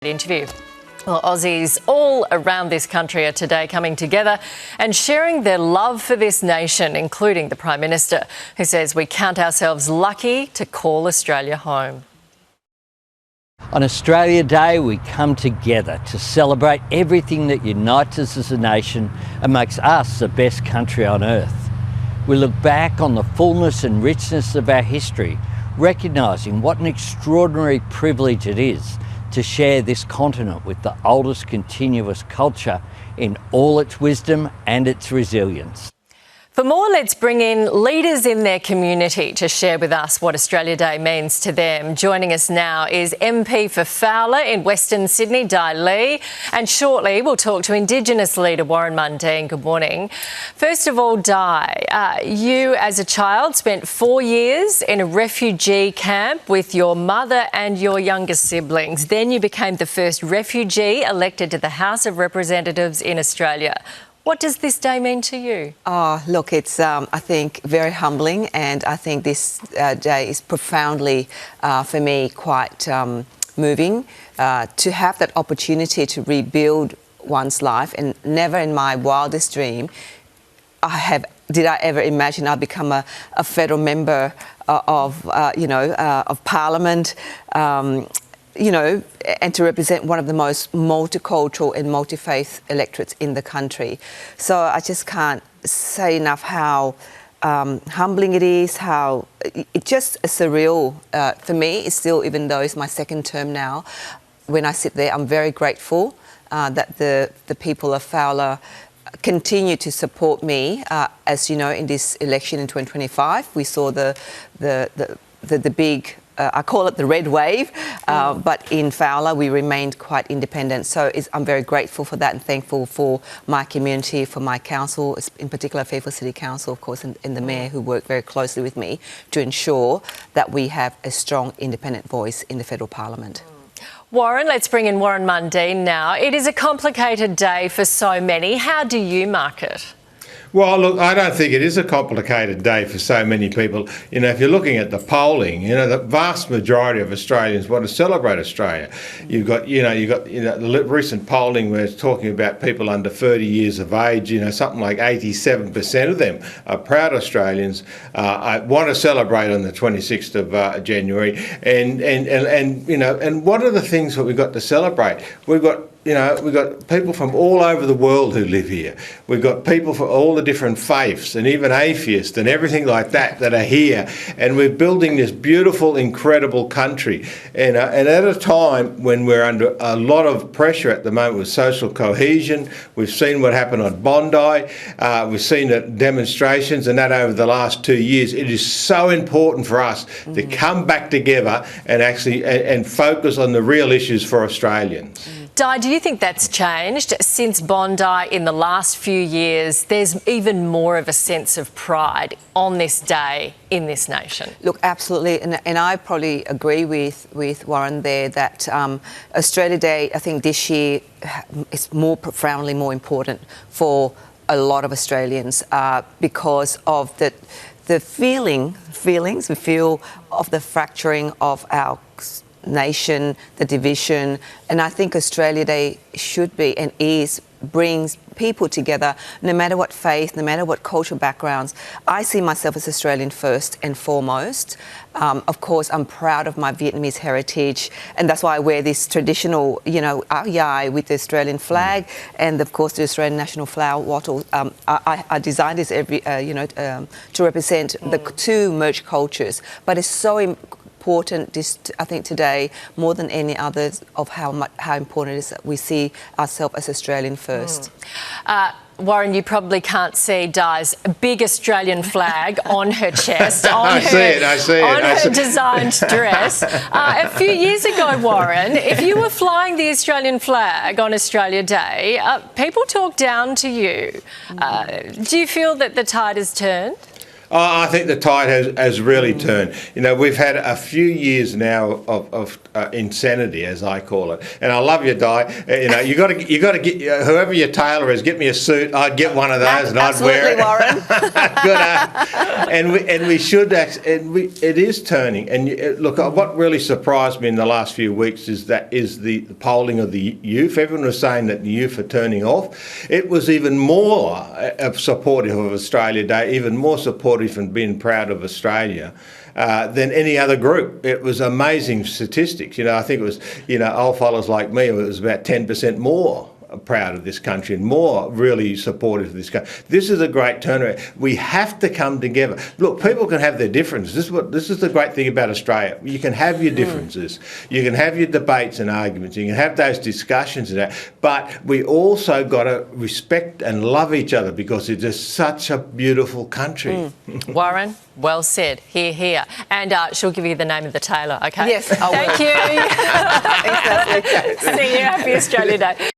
Interview. Well, Aussies all around this country are today coming together and sharing their love for this nation, including the Prime Minister, who says we count ourselves lucky to call Australia home. On Australia Day, we come together to celebrate everything that unites us as a nation and makes us the best country on earth. We look back on the fullness and richness of our history, recognising what an extraordinary privilege it is to share this continent with the oldest continuous culture in all its wisdom and its resilience. For more, let's bring in leaders in their community to share with us what Australia Day means to them. Joining us now is MP for Fowler in Western Sydney, Dai Lee, and shortly we'll talk to Indigenous leader Warren Mundine. Good morning. First of all, Dai, you as a child spent 4 years in a refugee camp with your mother and your younger siblings. Then you became the first refugee elected to the House of Representatives in Australia. What does this day mean to you? Oh, look, it's, I think, very humbling, and I think this day is profoundly, for me, quite moving. To have that opportunity to rebuild one's life, and never in my wildest dream did I ever imagine I'd become a federal member of Parliament. And to represent one of the most multicultural and multi-faith electorates in the country. So I just can't say enough how humbling it is, how it's just surreal for me. It's still, even though it's my second term now, when I sit there, I'm very grateful that the people of Fowler continue to support me. As you know, in this election in 2025, we saw the big, I call it the red wave, but in Fowler we remained quite independent. So I'm very grateful for that and thankful for my community, for my council, in particular Fairfield City Council, of course, and the Mayor, who work very closely with me to ensure that we have a strong independent voice in the federal parliament. Warren, let's bring in Warren Mundine now. It is a complicated day for so many. How do you mark it? Well, look, I don't think it is a complicated day for so many people. You know, if you're looking at the polling, the vast majority of Australians want to celebrate Australia. You've got the recent polling where it's talking about people under 30 years of age. Something like 87% of them are proud Australians. Want to celebrate on the 26th of January. And what are the things that we've got to celebrate? We've got people from all over the world who live here. We've got people from all the different faiths and even atheists and everything like that are here. And we're building this beautiful, incredible country. And at a time when we're under a lot of pressure at the moment with social cohesion, we've seen what happened on Bondi, we've seen demonstrations and that over the last 2 years. It is so important for us to come back together and actually and focus on the real issues for Australians. Dai, do you think that's changed since Bondi in the last few years? There's even more of a sense of pride on this day in this nation. Look, absolutely, and I probably agree with Warren there that Australia Day, I think this year is profoundly more important for a lot of Australians because of the feelings we feel of the fracturing of our nation, the division, and I think Australia Day should be and brings people together, no matter what faith, no matter what cultural backgrounds. I see myself as Australian first and foremost. Of course, I'm proud of my Vietnamese heritage, and that's why I wear this traditional, ao dai with the Australian flag, and of course the Australian national flower wattle. I designed this to represent the two merged cultures, but it's so important, I think today, more than any others, of how important it is that we see ourselves as Australian first. Warren, you probably can't see Dai's big Australian flag on her chest, on her designed dress. A few years ago, Warren, if you were flying the Australian flag on Australia Day, people talked down to you. Do you feel that the tide has turned? I think the tide has really turned. You know, we've had a few years now of insanity, as I call it. And I love you, Dai. You know, you got to get whoever your tailor is. Get me a suit. I'd get one of those, and I'd wear it. Warren. Good. And we should. It is turning. And look, what really surprised me in the last few weeks is the polling of the youth. Everyone was saying that the youth are turning off. It was even more supportive of Australia Day, even more supportive and being proud of Australia than any other group. It was amazing statistics. You know, I think it was, you know, old fellas like me, it was about 10% more proud of this country and more really supportive of this country. This is a great turnaround. We have to come together. Look, people can have their differences. This is the great thing about Australia. You can have your differences. You can have your debates and arguments. You can have those discussions and that. But we also got to respect and love each other because it is such a beautiful country. Warren, well said. Hear, hear. And she'll give you the name of the tailor, okay? Yes, I will. Thank you. See you. Happy Australia Day.